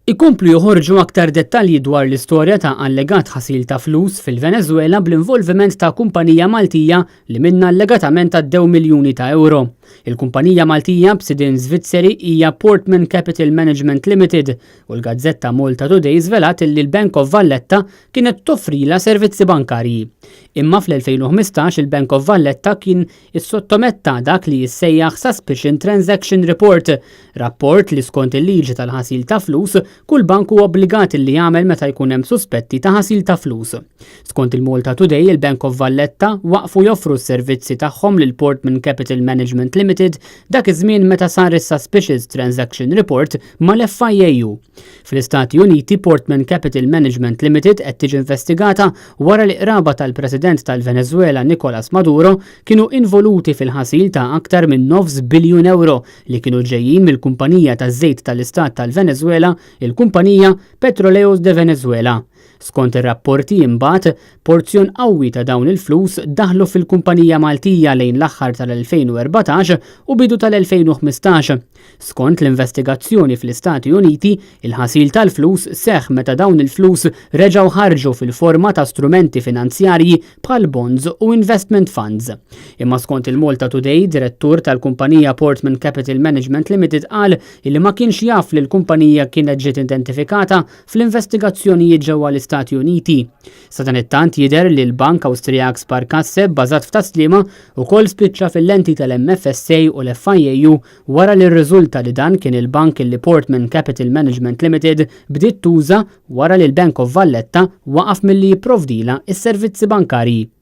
Ikomplu joħorġu aktar dettalji dwar l-istorja ta' allegat ħasil ta' flus fil-Venezuela bl-involviment ta' kumpanija Maltija li minna allegatament għaddew miljuni ta' euro. Il-kumpanija Maltija b'sidin Svizzeri hija Portman Capital Management Limited u l-Gazzetta Malta Today żvelat li l-Bank of Valletta kienet toffrila servizzi bankarji. Imma fl-2015 il-Bank of Valletta kien issottometta dak li jissejjaħ Suspicion Transaction Report, rapport li skont il-liġi tal-ħasil ta' flus kull bank huwa obbligat li jagħmel meta jkun hemm suspetti ta' ħasil ta' flus. Skont il-Malta Today, il-Bank of Valletta waqfu joffru s-servizzi tagħhom lil Portman Capital Management Limited dak iż-żmien meta sar is-Suspicious Transaction Report mal-FIAU. Fl-Istati Uniti, Portman Capital Management Limited qed tiġi investigata wara li qraba tal-President tal-Venezuela Nicolas Maduro kienu involuti fil-ħasil ta' aktar minn 9 biljun euro li kienu ġejjin mill-kumpanija taż-żejt tal-Istat tal-Venezuela, il-kumpanija Petróleos de Venezuela. Skont ir-rapporti imbagħad porzjon qawwi ta' dawn il-flus daħlu fil-kumpanija Maltija lejn l-aħħar tal-2014 u bidu tal-2015. Skont l-investigazzjoni fl-Istati Uniti, il-ħasil tal-flus seħħ meta dawn il-flus reġgħu ħarġu fil-forma ta' strumenti finanzjarji bħal bonds u investment funds. Imma skont il-Malta Today, direttur tal-kumpanija Portman Capital Management Limited qal li ma kienx jaf li l-kumpanija kienet ġiet identifikata fl-investigazzjonijiet ġewwa l-Istati Uniti. Sa dan it-tant jidher li l-Bank Awstrijak Sparkasse bbażat f'Taslima wkoll spiċċa fil-lenti tal-MFSA u l-FIAU wara li rriżulta li dan kien il-bank li Portman Capital Management Limited bdiet tuża wara li l-Bank of Valletta waqaf milli jipprovdila s-servizzi bankarji.